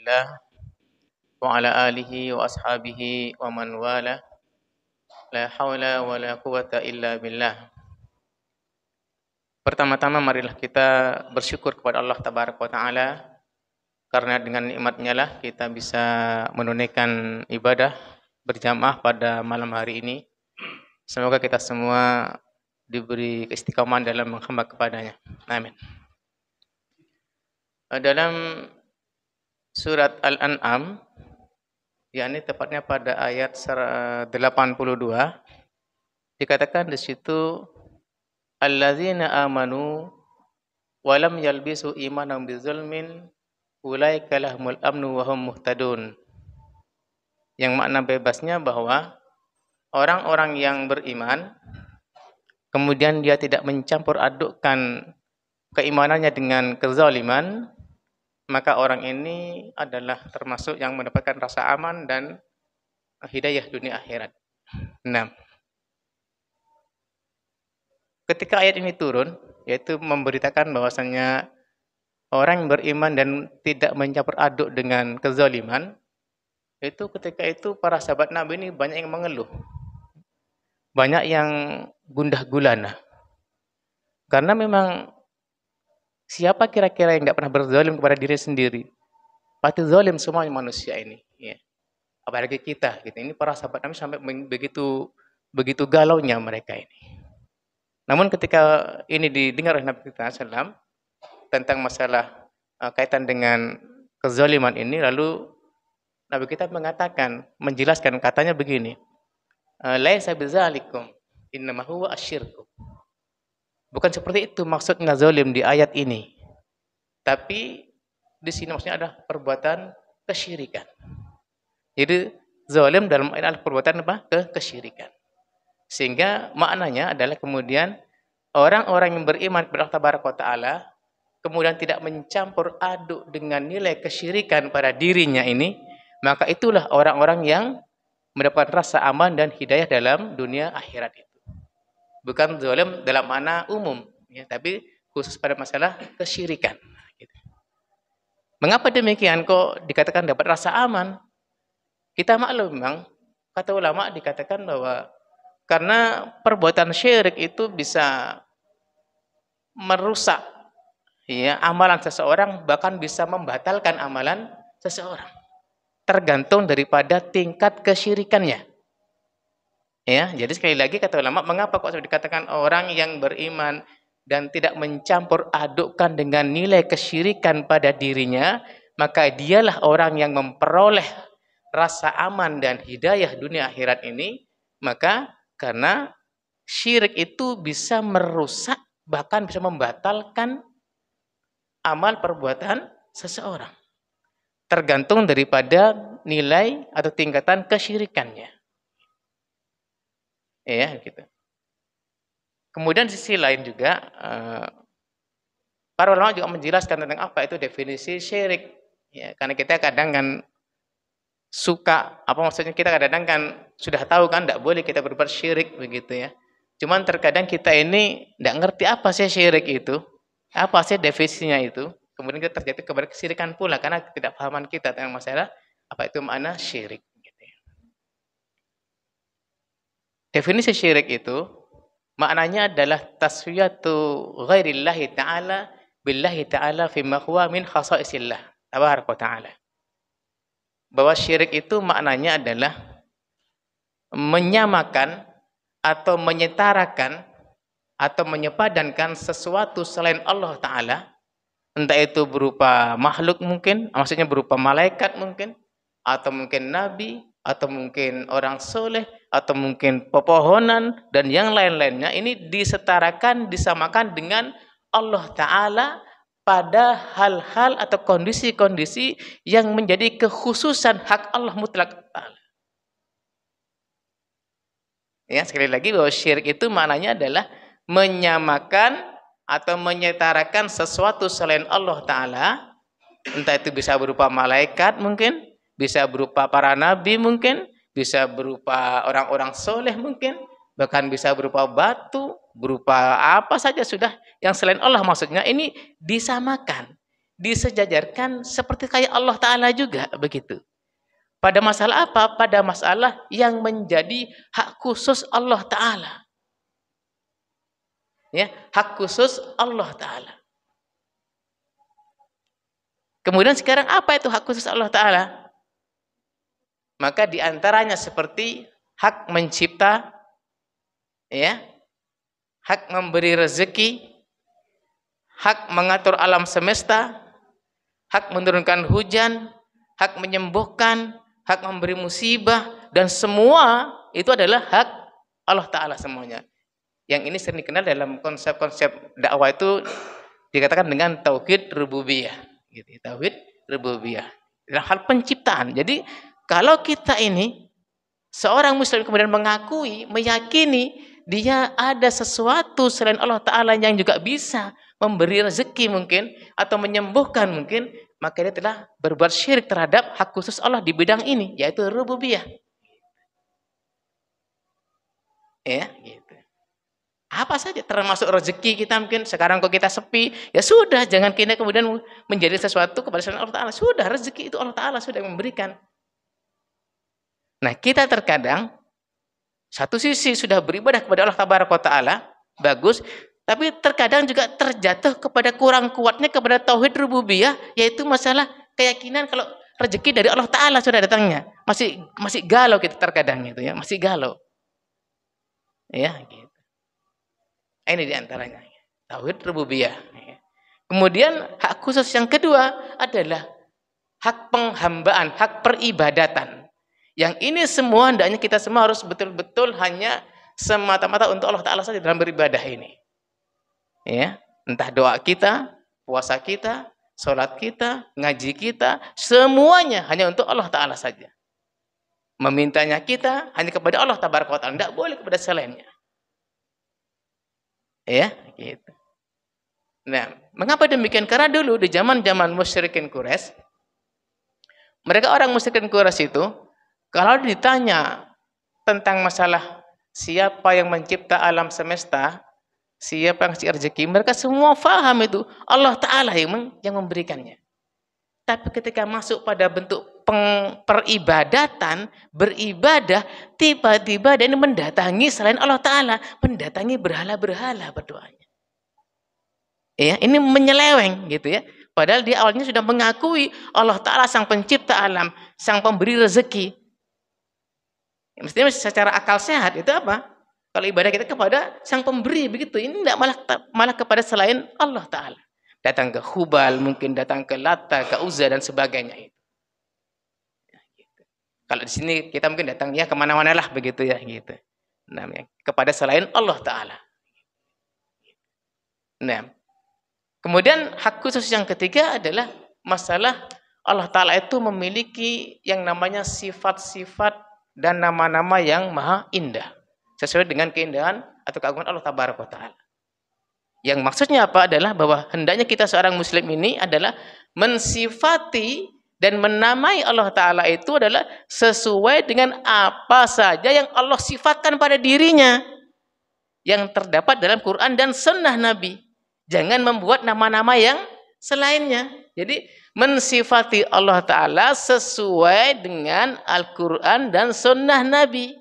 Rasulillah wa ala alihi wa ashabihi wa man wala la haula wa la quwata illa billah. Pertama-tama marilah kita bersyukur kepada Allah Tabaraka wa Ta'ala karena dengan nikmat-Nya lah kita bisa menunaikan ibadah berjamaah pada malam hari ini. Semoga kita semua diberi keistiqomahan dalam menghamba kepadanya. Amin. Dalam surat Al-An'am, yakni tepatnya pada ayat 82, dikatakan di situ allazina amanu wa lam yalbisu imanahum bizulmin ulaika lahumul amnu wa hum muhtadun. Yang makna bebasnya bahwa orang-orang yang beriman kemudian dia tidak mencampur adukkan keimanannya dengan kezaliman, maka orang ini adalah termasuk yang mendapatkan rasa aman dan hidayah dunia akhirat. Nah, ketika ayat ini turun, yaitu memberitakan bahwasanya orang yang beriman dan tidak mencampur aduk dengan kezaliman, itu ketika itu para sahabat Nabi ini banyak yang mengeluh. Banyak yang gundah gulana. Karena memang siapa kira-kira yang tidak pernah berzalim kepada diri sendiri? Pasti zalim semua manusia ini. Ya. Apalagi kita. Gitu. Ini para sahabat Nabi sampai begitu galaunya mereka ini. Namun ketika ini didengar oleh Nabi kita SAW tentang masalah kaitan dengan kezaliman ini, lalu Nabi kita mengatakan, menjelaskan katanya begini, laisa bidzalikum innama huwa asyirku. Bukan seperti itu maksudnya zalim di ayat ini. Tapi di sini maksudnya ada perbuatan kesyirikan. Jadi zalim dalam ayat adalah perbuatan apa? Kesyirikan. Sehingga maknanya adalah kemudian orang-orang yang beriman kepada Allah Tabaraka wa Ta'ala kemudian tidak mencampur aduk dengan nilai kesyirikan pada dirinya ini, maka itulah orang-orang yang mendapatkan rasa aman dan hidayah dalam dunia akhirat itu. Bukan zalim dalam makna umum, ya, tapi khusus pada masalah kesyirikan. Gitu. Mengapa demikian kok dikatakan dapat rasa aman? Kita maklum memang, kata ulama dikatakan bahwa karena perbuatan syirik itu bisa merusak ya, amalan seseorang, bahkan bisa membatalkan amalan seseorang. Tergantung daripada tingkat kesyirikannya. Ya, jadi sekali lagi kata ulama, mengapa kok dikatakan orang yang beriman dan tidak mencampur adukkan dengan nilai kesyirikan pada dirinya, maka dialah orang yang memperoleh rasa aman dan hidayah dunia akhirat ini. Maka karena syirik itu bisa merusak, bahkan bisa membatalkan amal perbuatan seseorang. Tergantung daripada nilai atau tingkatan kesyirikannya. Ya, gitu. Kemudian sisi lain juga, para ulama juga menjelaskan tentang apa itu definisi syirik. Ya, karena kita kadang kan suka, apa maksudnya kita kadang kan sudah tahu kan tidak boleh kita berbuat syirik begitu ya. Cuman terkadang kita ini tidak ngerti apa sih syirik itu, apa sih definisinya itu. Kemudian kita terjadi kepada kesyirikan pula karena tidak pahaman kita tentang masalah apa itu makna syirik. Definisi syirik itu maknanya adalah taswiyatu ghairillahi ta'ala billahi ta'ala fi ma huwa min khasaisillah tabaraka ta'ala. Bahwa syirik itu maknanya adalah menyamakan atau menyetarakan atau menyepadankan sesuatu selain Allah Ta'ala, entah itu berupa makhluk mungkin, maksudnya berupa malaikat mungkin, atau mungkin nabi, atau mungkin orang soleh, atau mungkin pepohonan, dan yang lain-lainnya, ini disetarakan, disamakan dengan Allah Ta'ala pada hal-hal atau kondisi-kondisi yang menjadi kekhususan hak Allah mutlak Ta'ala. Ya, sekali lagi bahwa syirik itu maknanya adalah menyamakan atau menyetarakan sesuatu selain Allah Ta'ala, entah itu bisa berupa malaikat mungkin, bisa berupa para nabi mungkin, bisa berupa orang-orang soleh mungkin, bahkan bisa berupa batu, berupa apa saja sudah yang selain Allah, maksudnya ini disamakan, disejajarkan seperti kayak Allah Ta'ala juga begitu. Pada masalah apa? Pada masalah yang menjadi hak khusus Allah Ta'ala. Ya, hak khusus Allah Ta'ala. Kemudian sekarang apa itu hak khusus Allah Ta'ala? Maka diantaranya seperti hak mencipta, ya, hak memberi rezeki, hak mengatur alam semesta, hak menurunkan hujan, hak menyembuhkan, hak memberi musibah, dan semua itu adalah hak Allah Ta'ala semuanya. Yang ini sering dikenal dalam konsep-konsep dakwah itu dikatakan dengan tauhid rububiyah. Gitu, tauhid rububiyah. Dalam hal penciptaan. Jadi kalau kita ini seorang muslim kemudian mengakui, meyakini dia ada sesuatu selain Allah Ta'ala yang juga bisa memberi rezeki mungkin, atau menyembuhkan mungkin, maka dia telah berbuat syirik terhadap hak khusus Allah di bidang ini, yaitu rububiyah. Ya, gitu. Apa saja, termasuk rezeki kita mungkin, sekarang kok kita sepi, ya sudah, jangan kita kemudian menjadi sesuatu kepada selain Allah Ta'ala. Sudah, rezeki itu Allah Ta'ala sudah memberikan. Nah, kita terkadang satu sisi sudah beribadah kepada Allah Ta'ala, bagus, tapi terkadang juga terjatuh kepada kurang kuatnya kepada tauhid rububiyah, yaitu masalah keyakinan kalau rezeki dari Allah Ta'ala sudah datangnya. Masih galau kita terkadang itu ya, masih galau. Ya, gitu. Ini diantaranya tauhid rububiyah. Kemudian hak khusus yang kedua adalah hak penghambaan, hak peribadatan. Yang ini semua hendaknya kita semua harus betul-betul hanya semata-mata untuk Allah Ta'ala saja dalam beribadah ini. Ya, entah doa kita, puasa kita, sholat kita, ngaji kita, semuanya hanya untuk Allah Ta'ala saja. Memintanya kita hanya kepada Allah Ta'ala, tidak boleh kepada selainnya. Ya, gitu. Nah, mengapa demikian? Karena dulu di zaman-zaman musyrikin Quraisy, mereka orang musyrikin Quraisy itu kalau ditanya tentang masalah siapa yang mencipta alam semesta, siapa yang ngasih rezeki, mereka semua faham itu Allah Ta'ala yang memberikannya. Tapi ketika masuk pada bentuk peribadatan, beribadah, tiba-tiba dia mendatangi selain Allah Ta'ala, mendatangi berhala-berhala berdoanya. Ya, ini menyeleweng gitu ya. Padahal dia awalnya sudah mengakui Allah Ta'ala sang pencipta alam, sang pemberi rezeki. Mestinya secara akal sehat itu apa? Kalau ibadah kita kepada sang pemberi begitu, ini tidak malah kepada selain Allah Ta'ala. Datang ke Hubal, mungkin datang ke Lata, ke Uzza dan sebagainya itu. Ya, gitu. Kalau di sini kita mungkin datangnya kemana-mana lah begitu ya gitu. Nah, kepada selain Allah Ta'ala. Nah, kemudian hak khusus yang ketiga adalah masalah Allah Ta'ala itu memiliki yang namanya sifat-sifat dan nama-nama yang maha indah. Sesuai dengan keindahan atau keagungan Allah Ta'ala. Yang maksudnya apa adalah bahwa hendaknya kita seorang muslim ini adalah mensifati dan menamai Allah Ta'ala itu adalah sesuai dengan apa saja yang Allah sifatkan pada dirinya. Yang terdapat dalam Quran dan sunnah Nabi. Jangan membuat nama-nama yang selainnya. Jadi mensifati Allah Ta'ala sesuai dengan Al-Quran dan sunnah Nabi.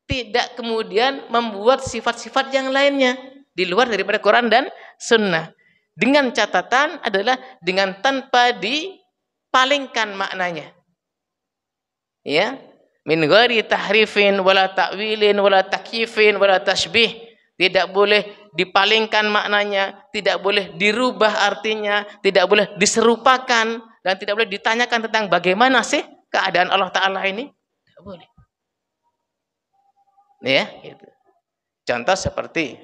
Tidak kemudian membuat sifat-sifat yang lainnya di luar daripada Quran dan sunnah. Dengan catatan adalah dengan tanpa dipalingkan maknanya. Ya, min ghairi tahrifin wala ta'wilin wala takyifin wala tashbih. Tidak boleh dipalingkan maknanya, tidak boleh dirubah artinya, tidak boleh diserupakan, dan tidak boleh ditanyakan tentang bagaimana sih keadaan Allah Ta'ala ini. Tidak boleh. Ya, gitu. Contoh seperti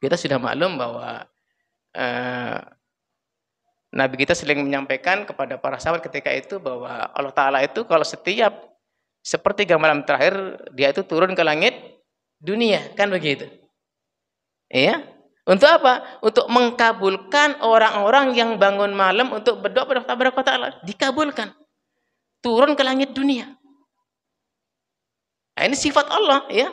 kita sudah maklum bahwa Nabi kita sering menyampaikan kepada para sahabat ketika itu bahwa Allah Ta'ala itu kalau setiap sepertiga malam terakhir dia itu turun ke langit dunia, kan begitu. Iya. Untuk apa? Untuk mengkabulkan orang-orang yang bangun malam untuk berdoa pada Allah Ta'ala. Dikabulkan. Turun ke langit dunia. Nah, ini sifat Allah, ya.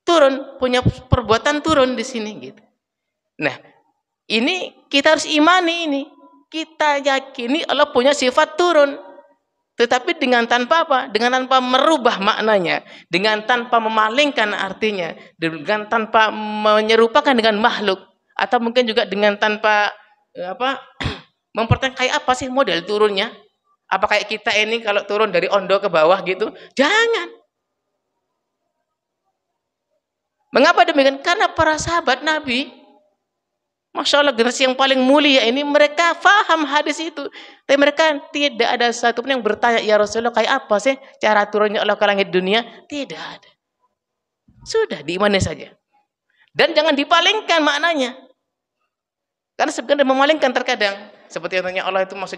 Turun, punya perbuatan turun di sini gitu. Nah, Ini kita harus imani ini. Kita yakini Allah punya sifat turun. Tetapi dengan tanpa apa? Dengan tanpa merubah maknanya, dengan tanpa memalingkan artinya, dengan tanpa menyerupakan dengan makhluk, atau mungkin juga dengan tanpa mempertanyakan kayak apa sih model turunnya? Apa kayak kita ini kalau turun dari ondo ke bawah gitu? Jangan. Mengapa demikian? Karena para sahabat Nabi, Masya Allah, generasi yang paling mulia ini, mereka faham hadis itu. Tapi mereka tidak ada satu pun yang bertanya, ya Rasulullah, kayak apa sih cara turunnya Allah ke langit dunia? Tidak ada. Sudah, diimani saja. Dan jangan dipalingkan maknanya. Karena sebenarnya memalingkan terkadang. Seperti yang tanya Allah itu maksudnya.